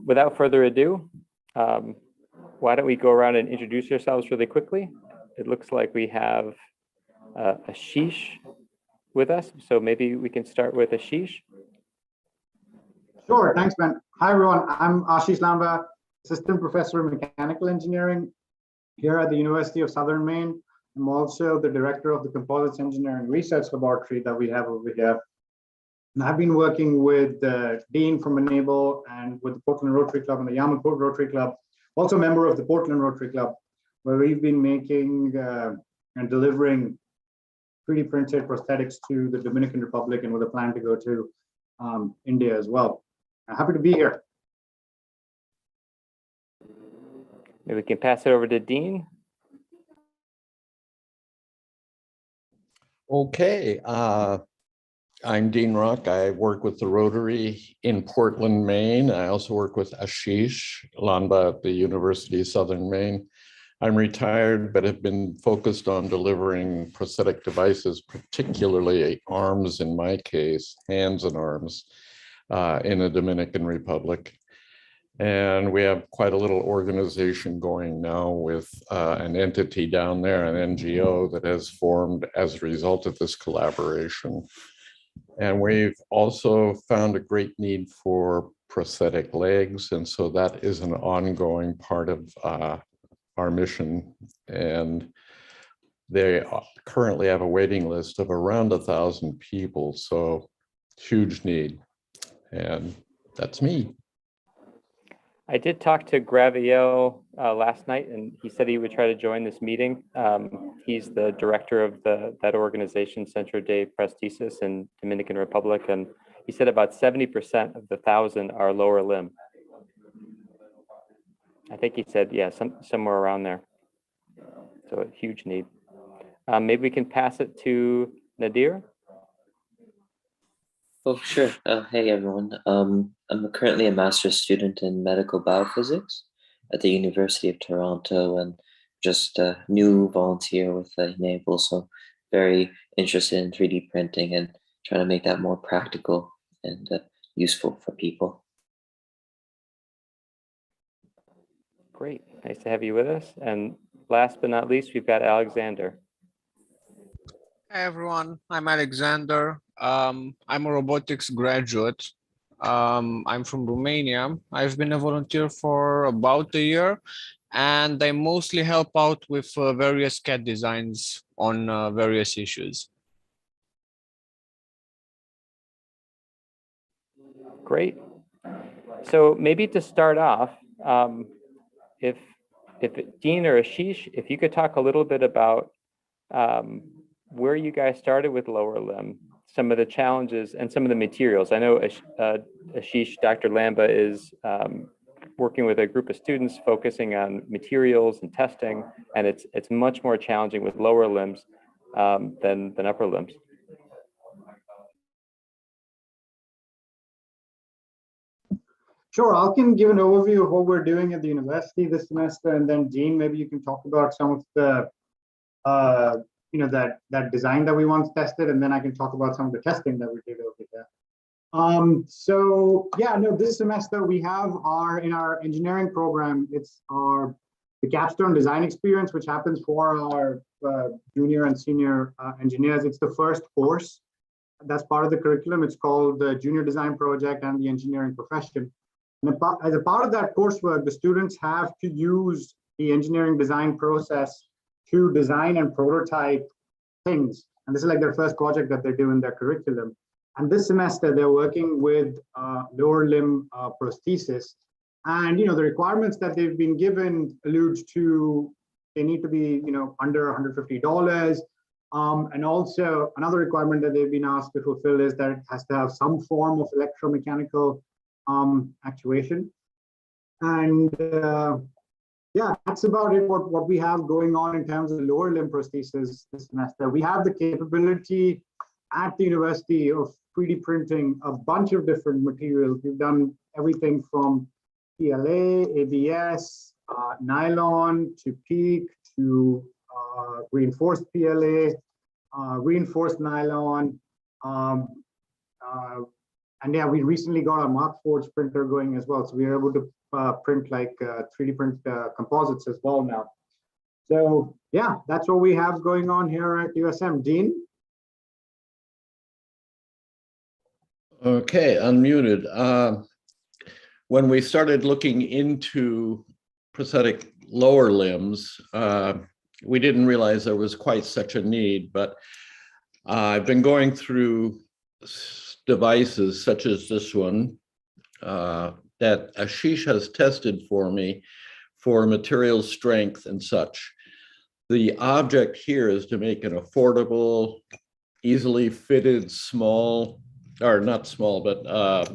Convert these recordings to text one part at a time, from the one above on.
Without further ado, why don't we go around and introduce yourselves really quickly? It looks like we have Asheesh with us, so maybe we can start with Asheesh. Sure, thanks, Ben. Hi, everyone. I'm Asheesh Lanba, Assistant Professor of Mechanical Engineering here at the University of Southern Maine. I'm also the Director of the Composites Engineering Research Laboratory that we have over here. And I've been working with Dean from e-NABLE and with the Portland Rotary Club and the Yarmouth Rotary Club, also a member of the Portland Rotary Club, where we've been making and delivering 3D printed prosthetics to the Dominican Republic and with a plan to go to India as well. I'm happy to be here. Maybe we can pass it over to Dean. Okay, I'm Dean Rock. I work with the Rotary in Portland, Maine. I also work with Asheesh Lanba at the University of Southern Maine. I'm retired, but have been focused on delivering prosthetic devices, particularly arms in my case, hands and arms, in the Dominican Republic. And we have quite a little organization going now with an entity down there, an NGO that has formed as a result of this collaboration. And we've also found a great need for prosthetic legs. And so that is an ongoing part of our mission. And they currently have a waiting list of around 1,000 people. So huge need. And that's me. I did talk to Graviel last night, and he said he would try to join this meeting. He's the director of that organization, Centro de Prosthesis in Dominican Republic, and he said about 70% of the 1,000 are lower limb. I think he said, yeah, somewhere around there. So a huge need. Maybe we can pass it to Nadir. Oh, sure. Hey, everyone. I'm currently a master's student in medical biophysics at the University of Toronto and just a new volunteer with e-NABLE. So very interested in 3D printing and trying to make that more practical and useful for people. Great. Nice to have you with us. And last but not least, we've got Alexander. Hi, everyone. I'm Alexander. I'm a robotics graduate. I'm from Romania. I've been a volunteer for about a year, and I mostly help out with various CAD designs on various issues. Great. So maybe to start off, if Dean or Asheesh, if you could talk a little bit about where you guys started with lower limb, some of the challenges and some of the materials. I know Asheesh, Dr. Lanba is working with a group of students focusing on materials and testing, and it's much more challenging with lower limbs than upper limbs. Sure, I can give an overview of what we're doing at the university this semester, and then Dean, maybe you can talk about some of the that design that we once tested, and then I can talk about some of the testing that we did over there. So yeah, no, this semester we have in our engineering program, it's the capstone design experience, which happens for our junior and senior engineers. It's the first course that's part of the curriculum. It's called the Junior Design Project and the Engineering Profession. And as a part of that coursework, the students have to use the engineering design process to design and prototype things. And this is like their first project that they do in their curriculum. And this semester, they're working with lower limb prosthesis. And, the requirements that they've been given allude to, they need to be, under $150. And also another requirement that they've been asked to fulfill is that it has to have some form of electromechanical actuation. And yeah, that's about it, what we have going on in terms of lower limb prosthesis this semester. We have the capability at the university of 3D printing a bunch of different materials. We've done everything from PLA, ABS, nylon, to PEEK, to reinforced PLA, reinforced nylon, And yeah, we recently got our Markforged printer going as well. So we are able to print like 3D print composites as well now. So yeah, that's what we have going on here at USM. Dean? Okay, unmuted. When we started looking into prosthetic lower limbs, we didn't realize there was quite such a need, but I've been going through devices such as this one that Asheesh has tested for me for material strength and such. The object here is to make an affordable, easily fitted, small, or not small, but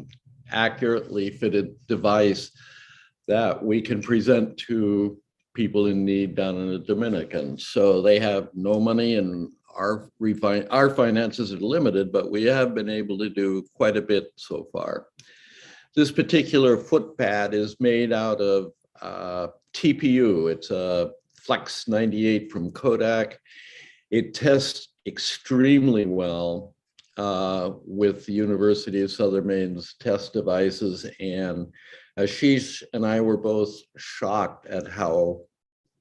accurately fitted device that we can present to people in need down in the Dominican. So they have no money and our finances are limited, but we have been able to do quite a bit so far. This particular foot pad is made out of TPU. It's a Flex 98 from Kodak. It tests extremely well with the University of Southern Maine's test devices, and Asheesh and I were both shocked at how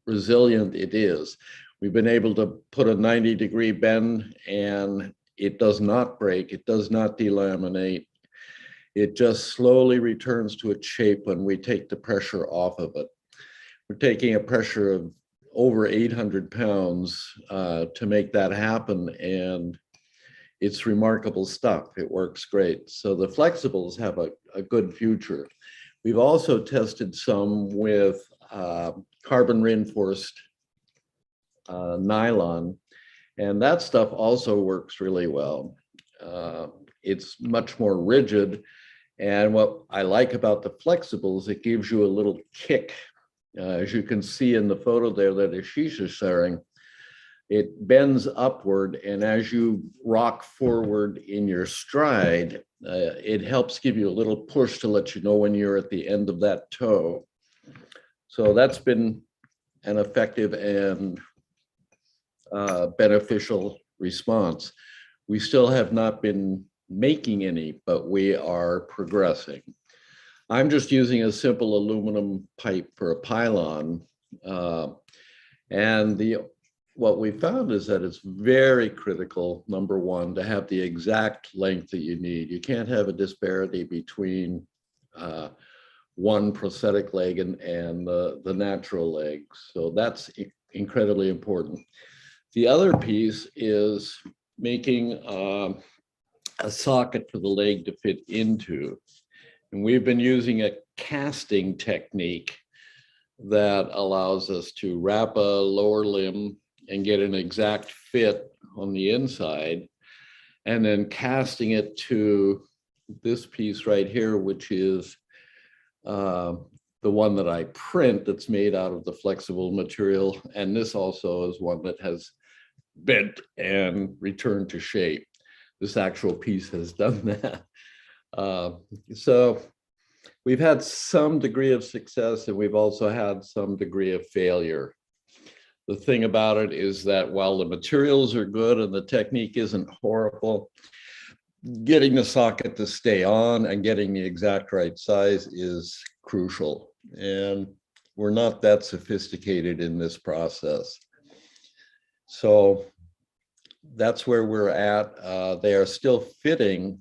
resilient it is. We've been able to put a 90-degree bend and it does not break, it does not delaminate. It just slowly returns to its shape when we take the pressure off of it. We're taking a pressure of over 800 pounds to make that happen, and it's remarkable stuff. It works great. So the flexibles have a good future. We've also tested some with carbon reinforced nylon, and that stuff also works really well. It's much more rigid, and what I like about the flexibles, it gives you a little kick. As you can see in the photo there that Asheesh is sharing, it bends upward, and as you rock forward in your stride, it helps give you a little push to let you know when you're at the end of that toe. So that's been an effective and beneficial response. We still have not been making any, but we are progressing. I'm just using a simple aluminum pipe for a pylon. And what we found is that it's very critical, number one, to have the exact length that you need. You can't have a disparity between one prosthetic leg and the natural leg. So that's incredibly important. The other piece is making a socket for the leg to fit into. And we've been using a casting technique that allows us to wrap a lower limb and get an exact fit on the inside, and then casting it to this piece right here, which is the one that I print that's made out of the flexible material. And this also is one that has bent and returned to shape. This actual piece has done that. So we've had some degree of success, and we've also had some degree of failure. The thing about it is that while the materials are good and the technique isn't horrible, getting the socket to stay on and getting the exact right size is crucial. And we're not that sophisticated in this process. So that's where we're at. They are still fitting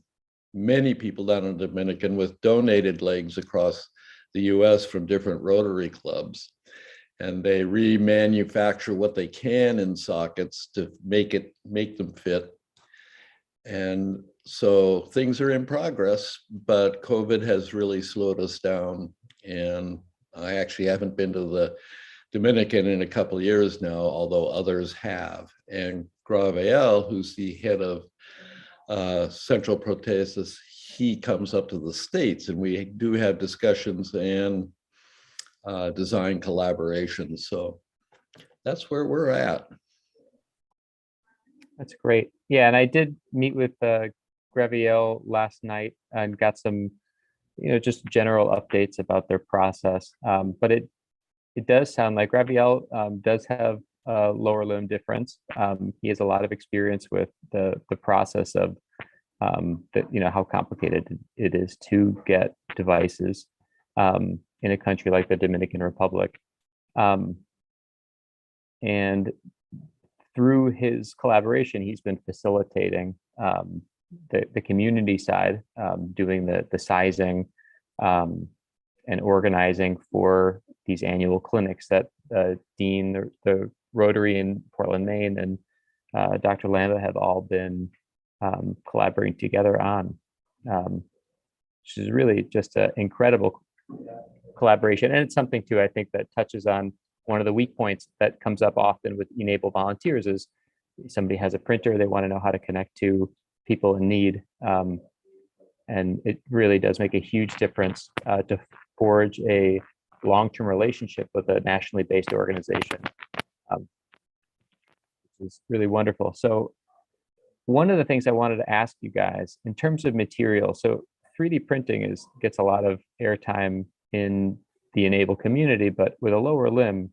many people down in the Dominican with donated legs across the US from different Rotary clubs. And they remanufacture what they can in sockets to make them fit. And so things are in progress, but COVID has really slowed us down. And I actually haven't been to the Dominican in a couple of years now, although others have. And Graviel, who's the head of Central Protesis, he comes up to the States, and we do have discussions and design collaborations. So that's where we're at. That's great. Yeah, and I did meet with Graviel last night and got some, just general updates about their process. But it does sound like Graviel does have a lower limb difference. He has a lot of experience with the process of that, how complicated it is to get devices in a country like the Dominican Republic. And through his collaboration, he's been facilitating the community side, doing the sizing and organizing for these annual clinics that Dean, the Rotary in Portland, Maine, and Dr. Lamba have all been collaborating together on, which is really just an incredible collaboration. And it's something too, I think, that touches on one of the weak points that comes up often with e-NABLE volunteers is somebody has a printer, they want to know how to connect to people in need. And it really does make a huge difference to forge a long-term relationship with a nationally based organization, which is really wonderful. So one of the things I wanted to ask you guys in terms of material, so 3D printing gets a lot of airtime in the e-NABLE community, but with a lower limb,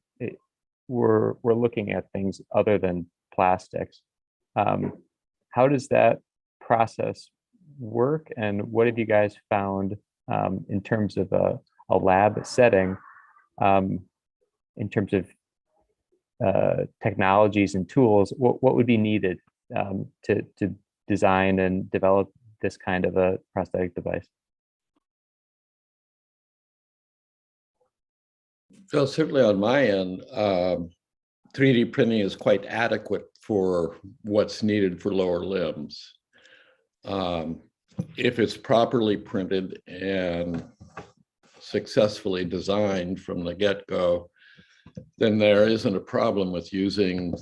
we're looking at things other than plastics. How does that process work, and what have you guys found in terms of a lab setting, in terms of technologies and tools? What would be needed to design and develop this kind of a prosthetic device? Well, certainly on my end, 3D printing is quite adequate for what's needed for lower limbs. If it's properly printed and successfully designed from the get-go, then there isn't a problem with using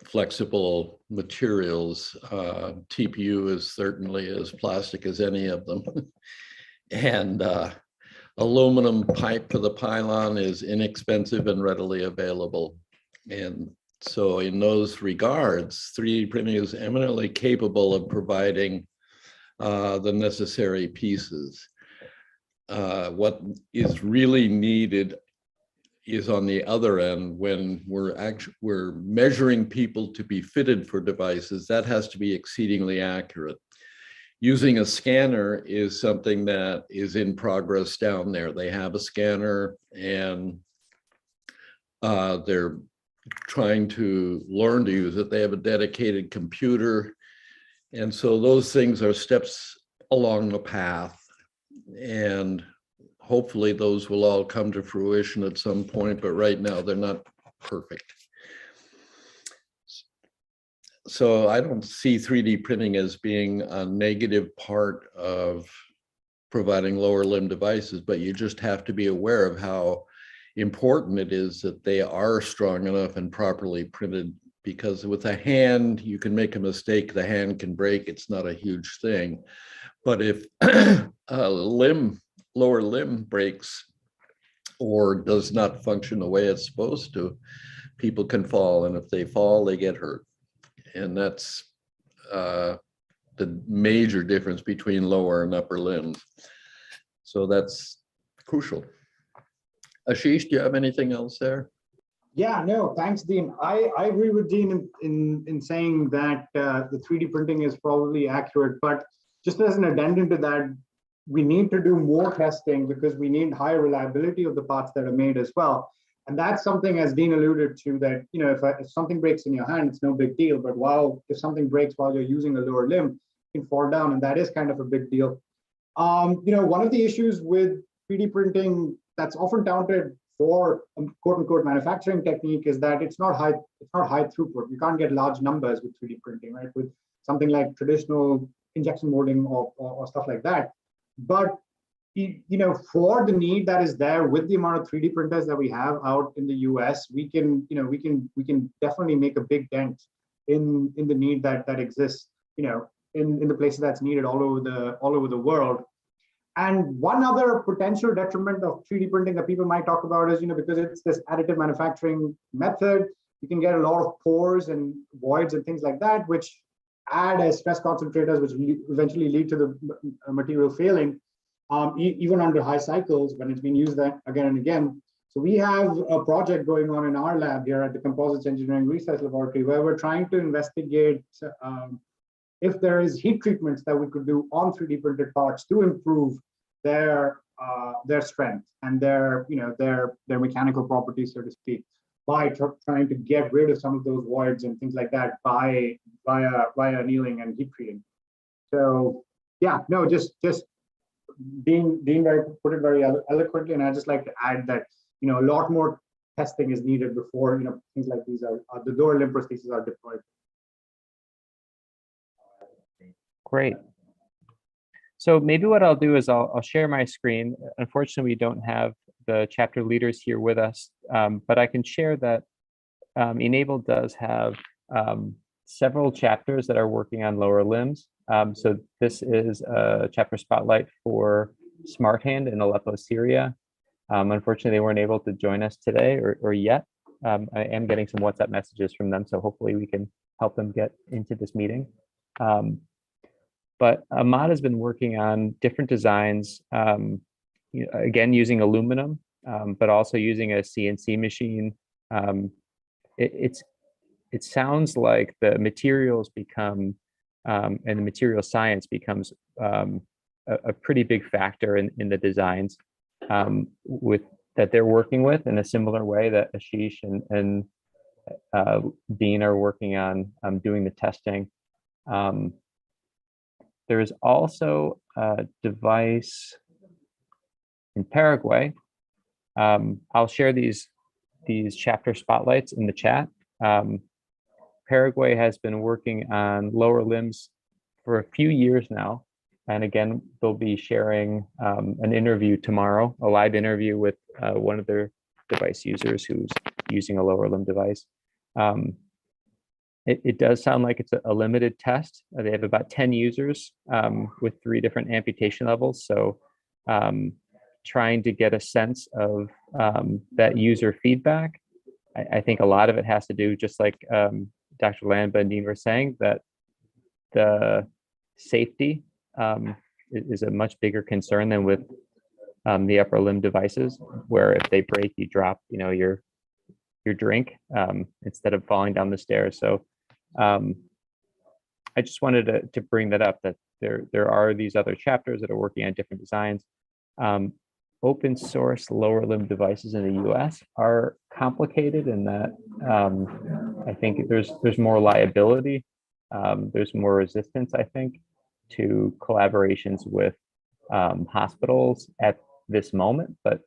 flexible materials. TPU is certainly as plastic as any of them. And aluminum pipe for the pylon is inexpensive and readily available. And so in those regards, 3D printing is eminently capable of providing the necessary pieces. What is really needed is on the other end, when we're measuring people to be fitted for devices, that has to be exceedingly accurate. Using a scanner is something that is in progress down there. They have a scanner and they're trying to learn to use it. They have a dedicated computer. And so those things are steps along the path. And hopefully those will all come to fruition at some point, but right now they're not perfect. So I don't see 3D printing as being a negative part of providing lower limb devices, but you just have to be aware of how important it is that they are strong enough and properly printed, because with a hand, you can make a mistake, the hand can break, it's not a huge thing. But if a lower limb breaks or does not function the way it's supposed to, people can fall, and if they fall, they get hurt. And that's the major difference between lower and upper limbs. So that's crucial. Asheesh, do you have anything else there? Yeah, no, thanks, Dean. I agree with Dean in saying that the 3D printing is probably accurate, but just as an addendum to that, we need to do more testing because we need higher reliability of the parts that are made as well. And that's something, as Dean alluded to, that if something breaks in your hand, it's no big deal. But if something breaks while you're using a lower limb, you can fall down, and that is kind of a big deal. One of the issues with 3D printing that's often touted for quote unquote manufacturing technique is that it's not high throughput. You can't get large numbers with 3D printing, right? With something like traditional injection molding or stuff like that. But for the need that is there, with the amount of 3D printers that we have out in the US, we can definitely make a big dent in the need that exists, in the places that's needed all over the world. And one other potential detriment of 3D printing that people might talk about is, because it's this additive manufacturing method, you can get a lot of pores and voids and things like that, which add as stress concentrators, which eventually lead to the material failing. Even under high cycles when it's been used again and again. So we have a project going on in our lab here at the Composites Engineering Research Laboratory where we're trying to investigate if there is heat treatments that we could do on 3D printed parts to improve their strength and their mechanical properties, so to speak, by trying to get rid of some of those voids and things like that via annealing and heat treating. So yeah, no, just Dean put it very eloquently, and I just like to add that a lot more testing is needed before things like these are the lower limb prostheses are deployed. Great. So maybe what I'll do is I'll share my screen. Unfortunately, we don't have the chapter leaders here with us, but I can share that e-NABLE does have several chapters that are working on lower limbs. So this is a chapter spotlight for Smart Hand in Aleppo, Syria. Unfortunately, they weren't able to join us today or yet. I am getting some WhatsApp messages from them, so hopefully we can help them get into this meeting. But Ahmad has been working on different designs, again, using aluminum, but also using a CNC machine. It sounds like the materials become, and the material science becomes a pretty big factor in the designs that they're working with, in a similar way that Asheesh and Dean are working on doing the testing. There is also a device in Paraguay. I'll share these chapter spotlights in the chat. Paraguay has been working on lower limbs for a few years now. And again, they'll be sharing an interview tomorrow, a live interview with one of their device users who's using a lower limb device. It does sound like it's a limited test. They have about 10 users with 3 different amputation levels. So trying to get a sense of that user feedback. I think a lot of it has to do, just like Dr. Lanba and Dean were saying, that the safety is a much bigger concern than with the upper limb devices, where if they break, you drop your drink instead of falling down the stairs. So I just wanted to bring that up, that there are these other chapters that are working on different designs. Open source lower limb devices in the US are complicated in that I think there's more liability, there's more resistance, I think, to collaborations with hospitals at this moment. But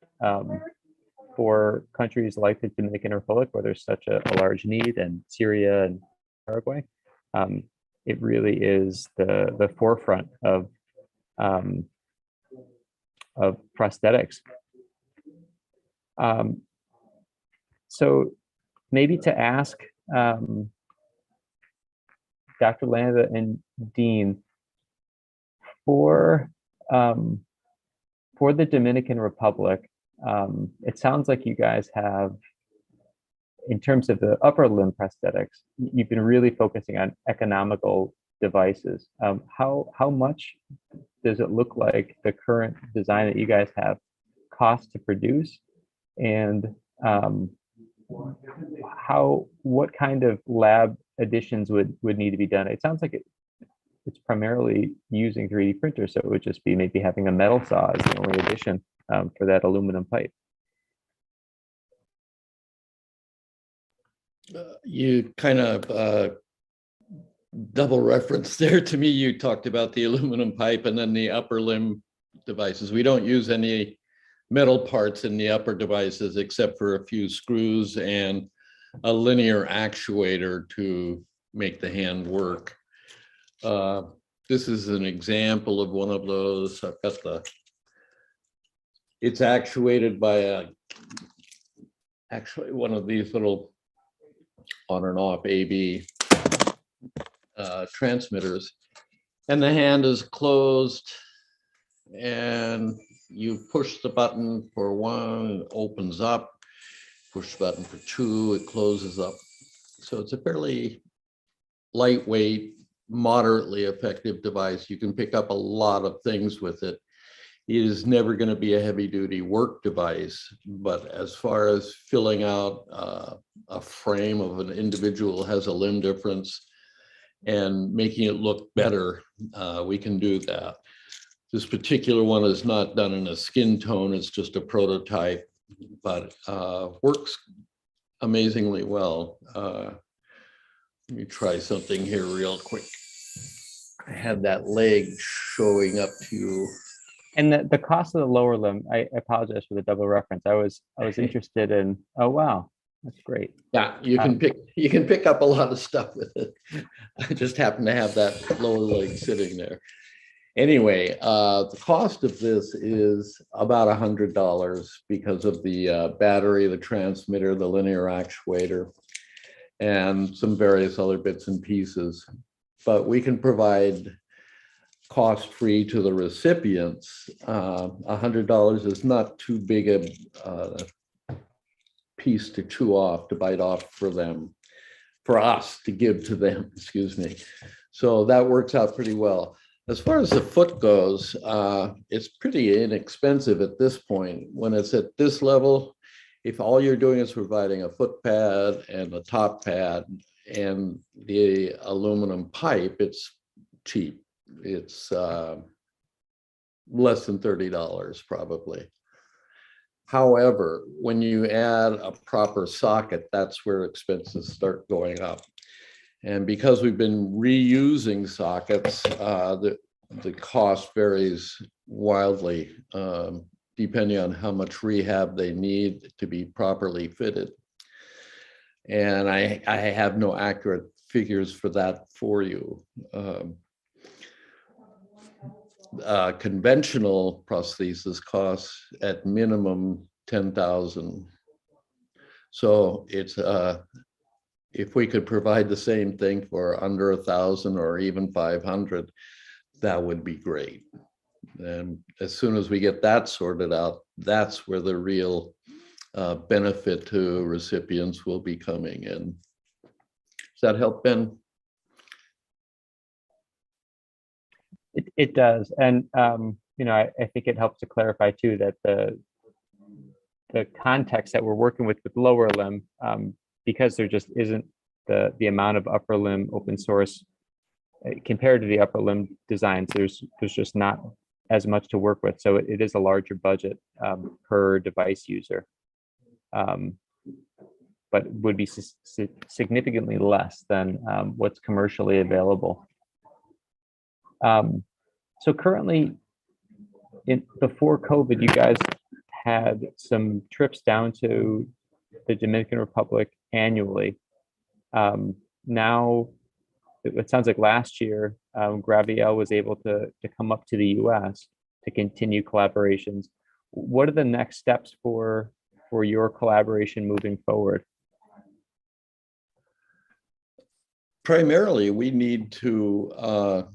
for countries like the Dominican Republic, where there's such a large need, and Syria and Paraguay, it really is the forefront of prosthetics. So maybe to ask Dr. Lanba and Dean, for the Dominican Republic, it sounds like you guys have, in terms of the upper limb prosthetics, you've been really focusing on economical devices. How much does it look like the current design that you guys have costs to produce, and what kind of lab additions would need to be done? It sounds like it's primarily using 3D printers, so it would just be maybe having a metal saw as the only addition for that aluminum pipe. You kind of double reference there to me. You talked about the aluminum pipe and then the upper limb devices. We don't use any metal parts in the upper devices except for a few screws and a linear actuator to make the hand work. This is an example of one of those. I've got it's actuated by actually one of these little on and off AB transmitters, and the hand is closed, and you push the button for 1, it opens up, push the button for 2, it closes up. So it's a fairly lightweight, moderately effective device. You can pick up a lot of things with it. It is never going to be a heavy duty work device, but as far as filling out a frame of an individual who has a limb difference and making it look better, we can do that. This particular one is not done in a skin tone, it's just a prototype, but works amazingly well. Let me try something here real quick. I had that leg showing up to you. And the cost of the lower limb, I apologize for the double reference. I was interested in, oh, wow, that's great. Yeah, you can pick up a lot of stuff with it. I just happen to have that lower leg sitting there. Anyway, the cost of this is about $100 because of the battery, the transmitter, the linear actuator, and some various other bits and pieces. But we can provide cost-free to the recipients. $100 is not too big a piece to chew off, to bite off for them, for us to give to them, excuse me. So that works out pretty well. As far as the foot goes, it's pretty inexpensive at this point. When it's at this level, if all you're doing is providing a foot pad and a top pad and the aluminum pipe, it's cheap. It's less than $30 probably. However, when you add a proper socket, that's where expenses start going up. And because we've been reusing sockets, the cost varies wildly, depending on how much rehab they need to be properly fitted. And I have no accurate figures for that for you. Conventional prosthesis costs at minimum $10,000. So it's if we could provide the same thing for under 1,000 or even 500, that would be great. And as soon as we get that sorted out, that's where the real benefit to recipients will be coming in. Does that help, Ben? It does. And, you know, I think it helps to clarify too, that the context that we're working with lower limb, because there just isn't the amount of upper limb open source compared to the upper limb designs, there's just not as much to work with. So it is a larger budget per device user, but would be significantly less than what's commercially available. So currently, before COVID, you guys had some trips down to the Dominican Republic annually. Now, it sounds like last year, Graviel was able to come up to the US to continue collaborations. What are the next steps for your collaboration moving forward? Primarily, we need to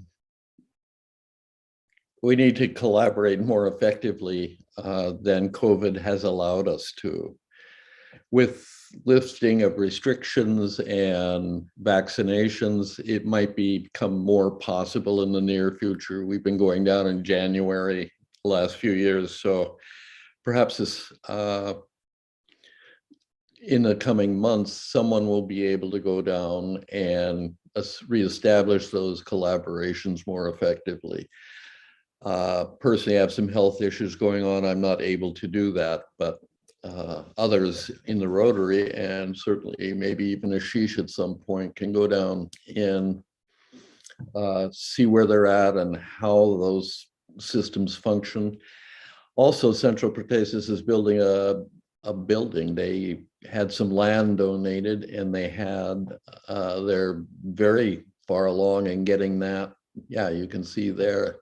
collaborate more effectively than COVID has allowed us to. With lifting of restrictions and vaccinations, it might become more possible in the near future. We've been going down in January the last few years, so perhaps this in the coming months, someone will be able to go down and reestablish those collaborations more effectively. Personally, I have some health issues going on. I'm not able to do that, but others in the Rotary, and certainly maybe even Asheesh at some point, can go down and see where they're at and how those systems function. Also, Central Protesis is building a building. They had some land donated, and they had they're very far along in getting that. Yeah, you can see there.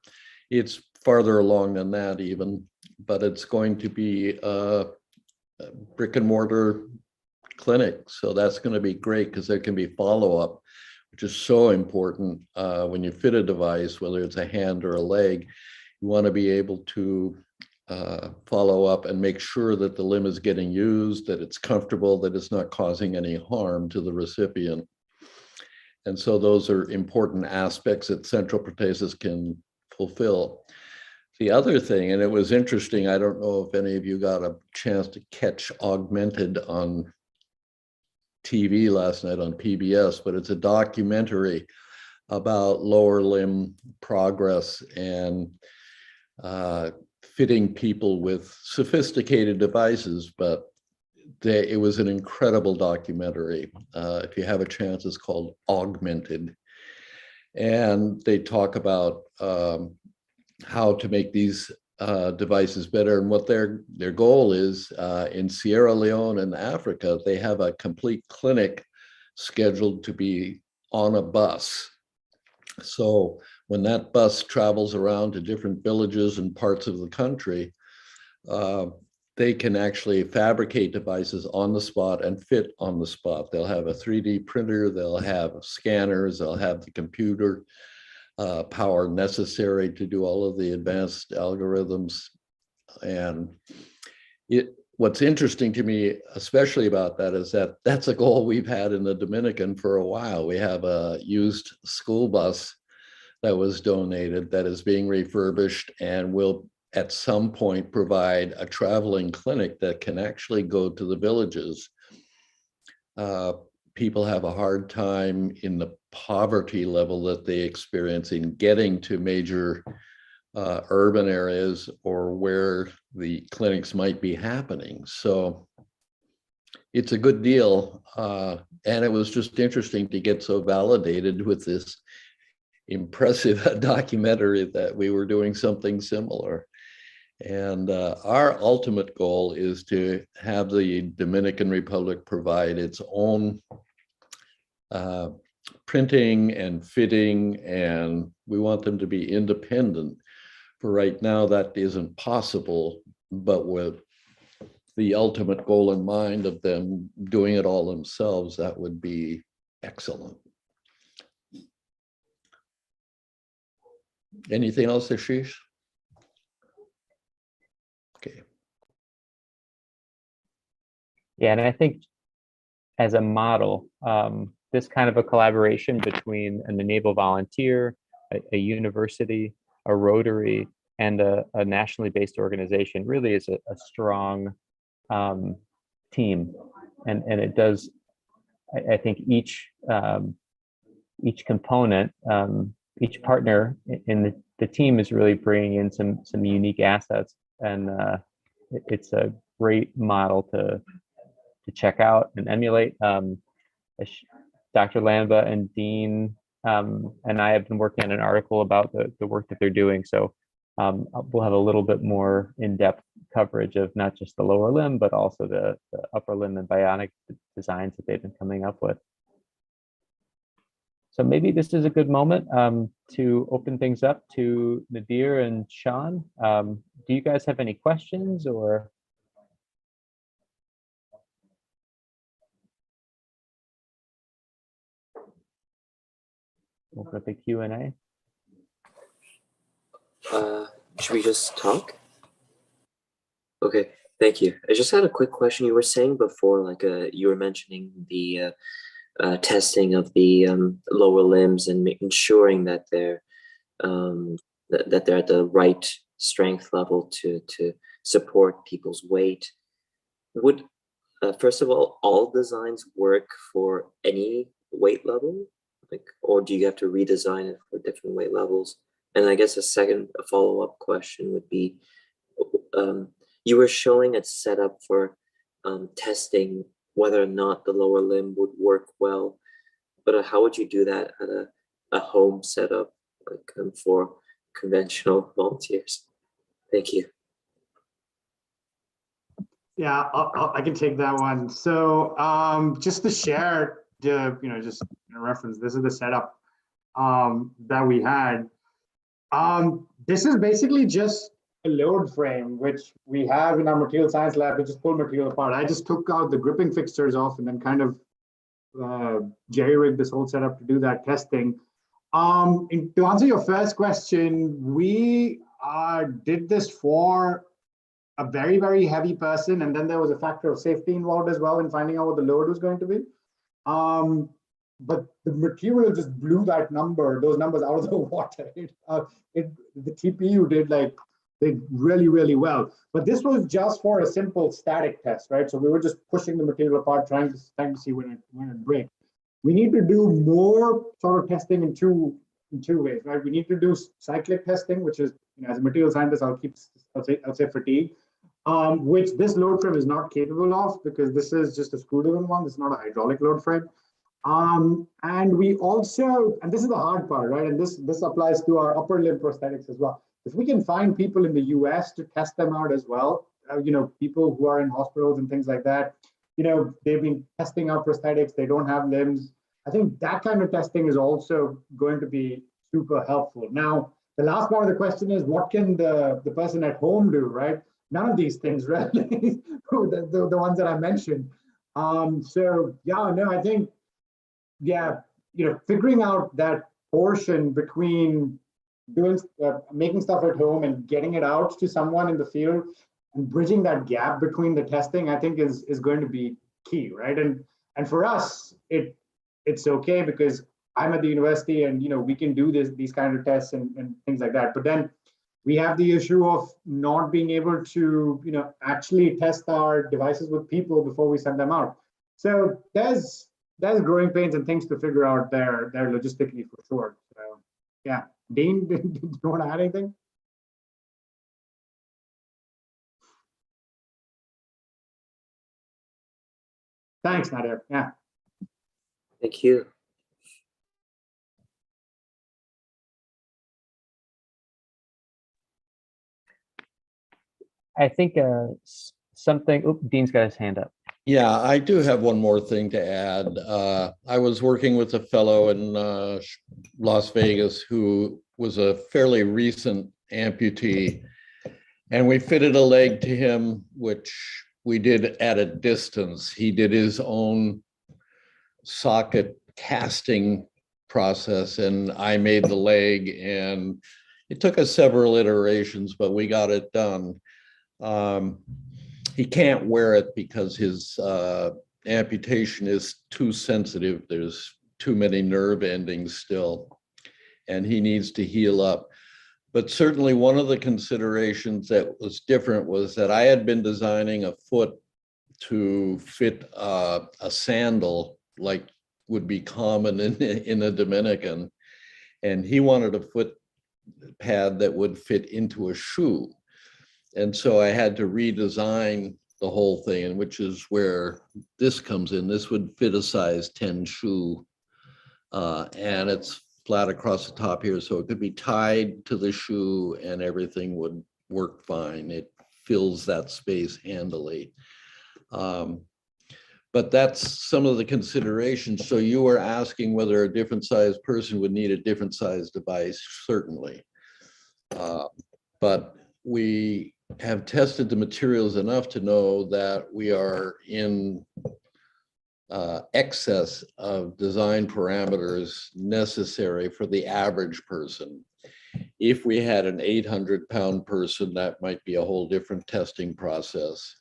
It's farther along than that even, but it's going to be a brick and mortar clinic. So that's going to be great because there can be follow-up, which is so important when you fit a device, whether it's a hand or a leg. You want to be able to follow up and make sure that the limb is getting used, that it's comfortable, that it's not causing any harm to the recipient. And so those are important aspects that Central Protesis can fulfill. The other thing, and it was interesting, I don't know if any of you got a chance to catch Augmented on TV last night on PBS, but it's a documentary about lower limb progress and fitting people with sophisticated devices, but it was an incredible documentary. If you have a chance, it's called Augmented. And they talk about how to make these devices better. And what their goal is in Sierra Leone and Africa, they have a complete clinic scheduled to be on a bus. So when that bus travels around to different villages and parts of the country, they can actually fabricate devices on the spot and fit on the spot. They'll have a 3D printer, they'll have scanners, they'll have the computer power necessary to do all of the advanced algorithms. And what's interesting to me, especially about that, is that that's a goal we've had in the Dominican for a while. We have a used school bus that was donated that is being refurbished and will at some point provide a traveling clinic that can actually go to the villages. People have a hard time in the poverty level that they experience in getting to major urban areas or where the clinics might be happening. So it's a good deal. And it was just interesting to get so validated with this impressive documentary that we were doing something similar. And our ultimate goal is to have the Dominican Republic provide its own printing and fitting, and we want them to be independent. For right now, that isn't possible, but with the ultimate goal in mind of them doing it all themselves, that would be excellent. Anything else, Asheesh? Okay. Yeah, and I think as a model, this kind of a collaboration between an e-NABLE volunteer, a university, a Rotary, and a nationally based organization really is a strong team. And it does, I think each component, each partner in the team is really bringing in some unique assets, and it's a great model to check out and emulate. Dr. Lanba and Dean and I have been working on an article about the work that they're doing. So we'll have a little bit more in-depth coverage of not just the lower limb, but also the upper limb and bionic designs that they've been coming up with. So maybe this is a good moment to open things up to Nadir and Sean. Do you guys have any questions or? Open up the Q&A. Should we just talk? Okay, thank you. I just had a quick question. You were saying before, like you were mentioning the testing of the lower limbs and ensuring that they're at the right strength level to support people's weight. Would first of all designs work for any weight level? Like, or do you have to redesign it for different weight levels? And I guess a follow-up question would be, you were showing a setup for testing whether or not the lower limb would work well, but how would you do that at a home setup, like for conventional volunteers? Thank you. Yeah, I can take that one. So just to share just reference, this is the setup that we had. This is basically just a load frame, which we have in our material science lab. We just pull material apart. I just took out the gripping fixtures off and then kind of jerry-rigged this whole setup to do that testing. To answer your first question, we did this for a very, very heavy person, and then there was a factor of safety involved as well in finding out what the load was going to be. But the material just blew those numbers out of the water. The TPU did really, really well. But this was just for a simple static test, right? So we were just pushing the material apart, trying to see when it breaks. we need to do more sort of testing in two ways, right? We need to do cyclic testing, which is, as a material scientist, I'll say fatigue, which this load frame is not capable of because this is just a screw-driven one. This is not a hydraulic load frame. And we also, and this is the hard part, right? And this applies to our upper limb prosthetics as well. If we can find people in the US to test them out as well, people who are in hospitals and things like that, they've been testing out prosthetics, they don't have limbs. I think that kind of testing is also going to be super helpful. Now, the last part of the question is, what can the person at home do, right? None of these things, really, the ones that I mentioned. So yeah, no, I think, yeah, figuring out that portion between doing making stuff at home and getting it out to someone in the field and bridging that gap between the testing, I think is going to be key, right? And for us, it's okay because I'm at the university and we can do these kind of tests and things like that. But then we have the issue of not being able to actually test our devices with people before we send them out. So there's growing pains and things to figure out there logistically for sure. So yeah, Dean, do you want to add anything? Thanks, Nadir. Yeah. Thank you. I think something, Dean's got his hand up. Yeah, I do have one more thing to add. I was working with a fellow in Las Vegas who was a fairly recent amputee, and we fitted a leg to him, which we did at a distance. He did his own socket casting process, and I made the leg, and it took us several iterations, but we got it done. He can't wear it because his amputation is too sensitive. There's too many nerve endings still, and he needs to heal up. But certainly one of the considerations that was different was that I had been designing a foot to fit a sandal like would be common in the Dominican, and he wanted a foot pad that would fit into a shoe. And so I had to redesign the whole thing, and which is where this comes in. This would fit a size 10 shoe, and it's flat across the top here, so it could be tied to the shoe and everything would work fine. It fills that space handily. But that's some of the considerations. So you were asking whether a different size person would need a different size device, certainly. But we have tested the materials enough to know that we are in excess of design parameters necessary for the average person. If we had an 800-pound person, that might be a whole different testing process.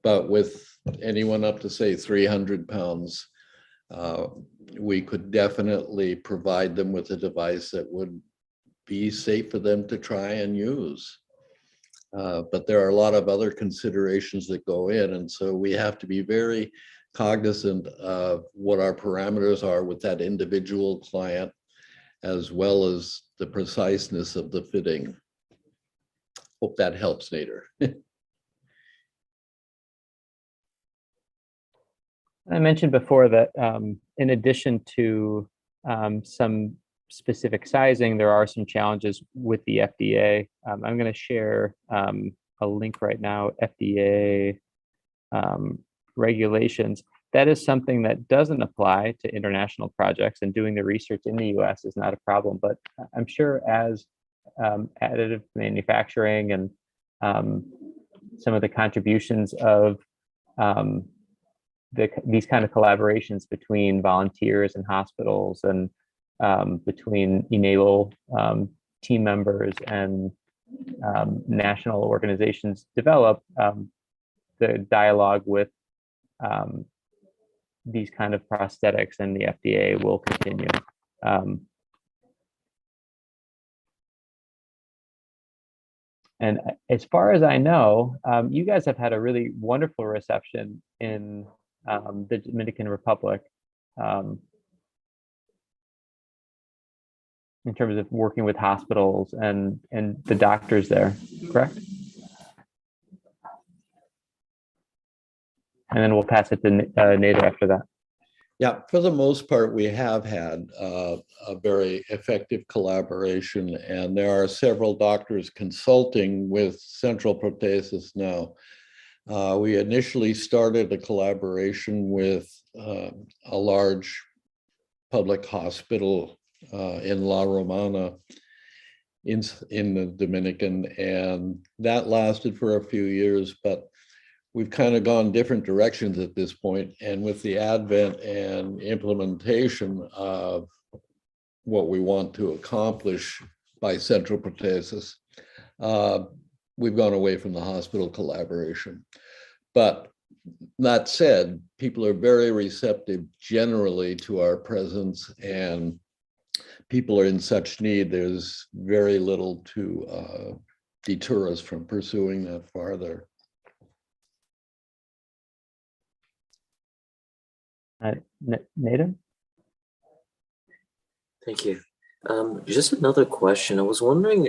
But with anyone up to say 300 pounds, we could definitely provide them with a device that would be safe for them to try and use. But there are a lot of other considerations that go in. And so we have to be very cognizant of what our parameters are with that individual client, as well as the preciseness of the fitting. Hope that helps, Nader. I mentioned before that in addition to some specific sizing, there are some challenges with the FDA. I'm going to share a link right now, FDA regulations. That is something that doesn't apply to international projects, and doing the research in the US is not a problem. But I'm sure as additive manufacturing and some of the contributions of these kind of collaborations between volunteers and hospitals and between e-NABLE team members and national organizations develop, the dialogue with these kind of prosthetics and the FDA will continue. And as far as I know, you guys have had a really wonderful reception in the Dominican Republic. in terms of working with hospitals and the doctors there, correct? And then we'll pass it to Nader after that. Yeah, for the most part, we have had a very effective collaboration, and there are several doctors consulting with Central Prothesis now. We initially started a collaboration with a large public hospital in La Romana in the Dominican, and that lasted for a few years, but we've kind of gone different directions at this point. And with the advent and implementation of what we want to accomplish by Central Prothesis, we've gone away from the hospital collaboration. But that said, people are very receptive generally to our presence, and people are in such need, there's very little to deter us from pursuing that farther. Nader? Thank you. Just another question. I was wondering,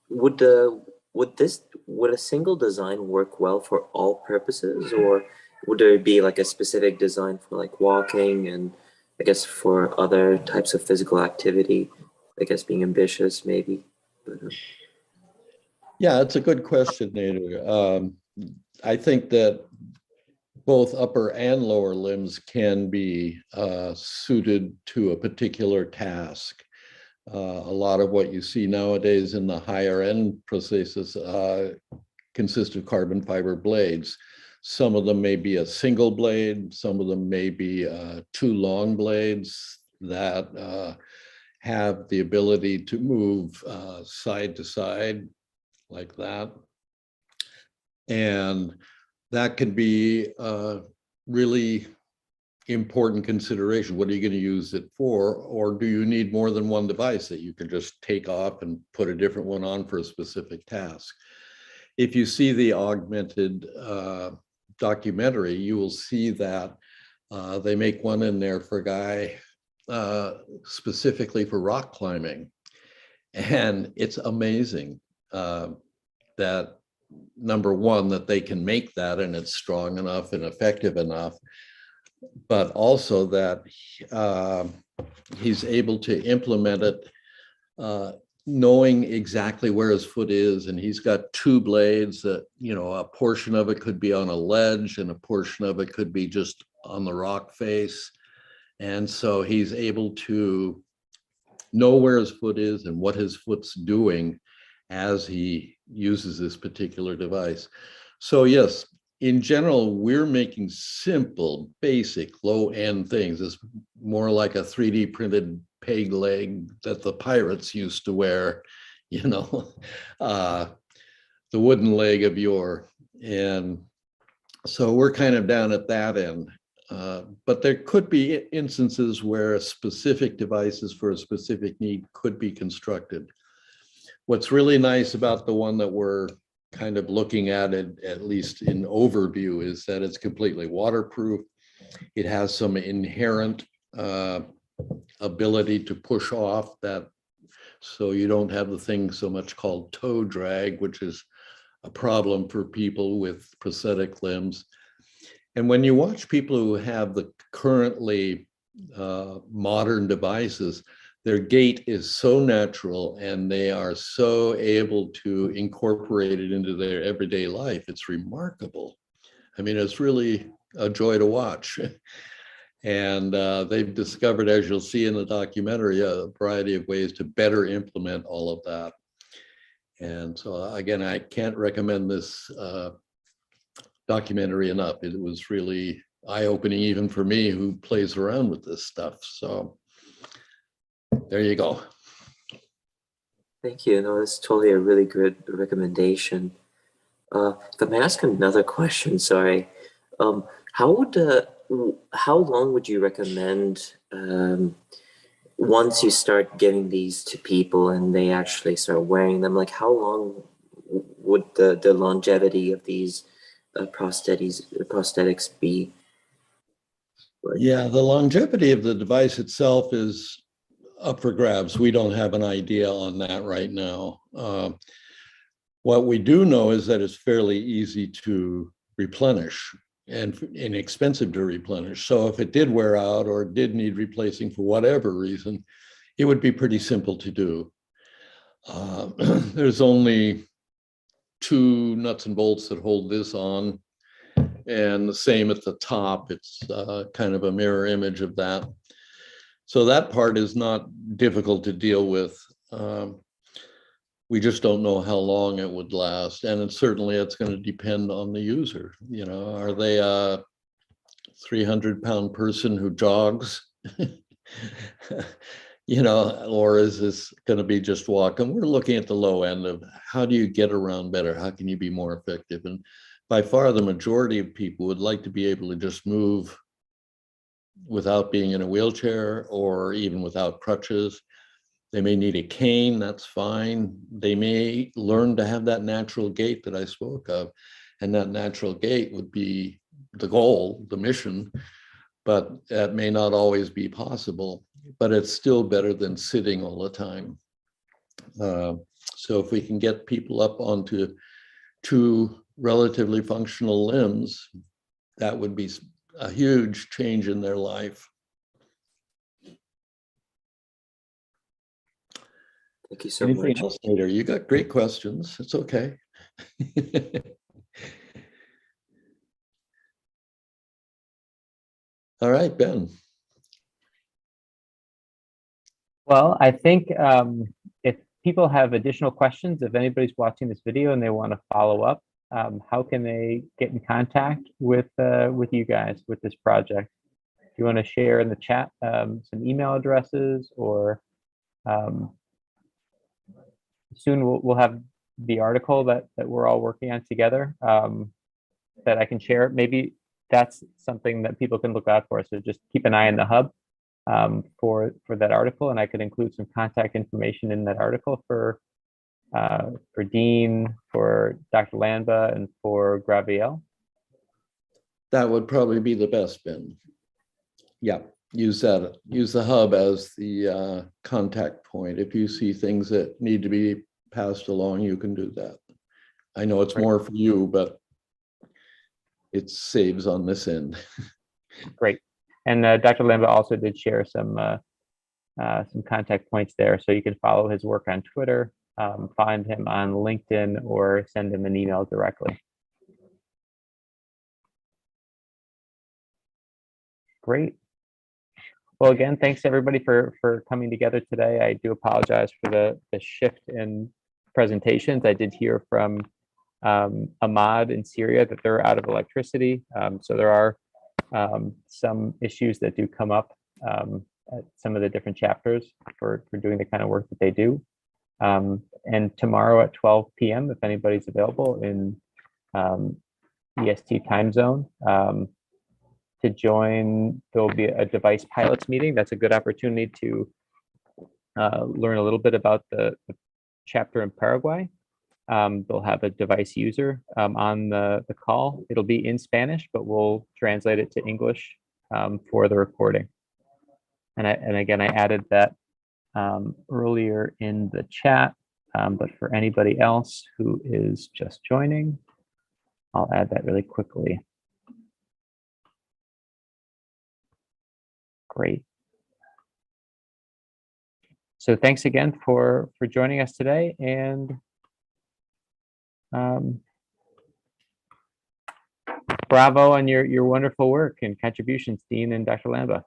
would a single design work well for all purposes, or would there be like a specific design for like walking and I guess for other types of physical activity? I guess being ambitious, maybe. But, yeah, it's a good question, Nader. I think that both upper and lower limbs can be suited to a particular task. A lot of what you see nowadays in the higher end prosthesis consist of carbon fiber blades. Some of them may be a single blade, some of them may be two long blades that have the ability to move side to side like that. And that can be really important consideration. What are you going to use it for? Or do you need more than one device that you can just take off and put a different one on for a specific task? If you see the augmented documentary, you will see that they make one in there for a guy specifically for rock climbing. And it's amazing that, number one, that they can make that and it's strong enough and effective enough, but also that he's able to implement it knowing exactly where his foot is. And he's got two blades that, you know, a portion of it could be on a ledge and a portion of it could be just on the rock face. And so he's able to know where his foot is and what his foot's doing as he uses this particular device. So yes, in general, we're making simple, basic, low-end things. It's more like a 3D printed peg leg that the pirates used to wear, you know, the wooden leg of yore. And so we're kind of down at that end. But there could be instances where specific devices for a specific need could be constructed. What's really nice about the one that we're kind of looking at least in overview, is that it's completely waterproof. It has some inherent ability to push off that, so you don't have the thing so much called toe drag, which is a problem for people with prosthetic limbs. And when you watch people who have the currently modern devices, their gait is so natural and they are so able to incorporate it into their everyday life. It's remarkable. I mean, it's really a joy to watch. And they've discovered, as you'll see in the documentary, a variety of ways to better implement all of that. And so again, I can't recommend this documentary enough. It was really eye-opening even for me, who plays around with this stuff. So there you go. thank you. No, that's totally a really good recommendation. If I may ask another question, sorry. How long would you recommend once you start getting these to people and they actually start wearing them? Like, how long would the longevity of these prosthetics be? Yeah, the longevity of the device itself is up for grabs. We don't have an idea on that right now. What we do know is that it's fairly easy to replenish and inexpensive to replenish. So if it did wear out or did need replacing for whatever reason, it would be pretty simple to do. There's only 2 nuts and bolts that hold this on, and the same at the top. It's kind of a mirror image of that. So that part is not difficult to deal with. We just don't know how long it would last. And it's going to depend on the user. You know, are they a 300-pound person who jogs? You know, or is this going to be just walking? We're looking at the low end of how do you get around better? How can you be more effective? And by far, the majority of people would like to be able to just move without being in a wheelchair or even without crutches. They may need a cane, that's fine. They may learn to have that natural gait that I spoke of. And that natural gait would be the goal, the mission, but that may not always be possible. But it's still better than sitting all the time. So if we can get people up onto 2 relatively functional limbs, that would be a huge change in their life. Thank you so Anything much. else, Peter? You got great questions. It's okay. All right, Ben. Well, I think if people have additional questions, if anybody's watching this video and they want to follow up, how can they get in contact with you guys with this project? Do you want to share in the chat some email addresses, or soon we'll have the article that we're all working on together that I can share. Maybe that's something that people can look out for. So just keep an eye on the hub for that article, and I could include some contact information in that article for Dean, for Dr. Lanba, and for Graviel. That would probably be the best, Ben. Yeah, use that. Use the hub as the contact point. If you see things that need to be passed along, you can do that. I know it's more for you, but it saves on this end. Great. And Dr. Lanba also did share some contact points there, so you can follow his work on Twitter, find him on LinkedIn, or send him an email directly. Great. Well, again, thanks everybody for coming together today. I do apologize for the shift in presentations. I did hear from Ahmad in Syria that they're out of electricity. So there are some issues that do come up at some of the different chapters for doing the kind of work that they do. And tomorrow at 12 p.m., if anybody's available in EST time zone, to join, there'll be a device pilots meeting. That's a good opportunity to learn a little bit about the chapter in Paraguay. They'll have a device user on the call. It'll be in Spanish, but we'll translate it to English for the recording. And again, I added that earlier in the chat, but for anybody else who is just joining, I'll add that really quickly. Great. So thanks again for joining us today, and bravo on your wonderful work and contributions, Dean and Dr. Lanba.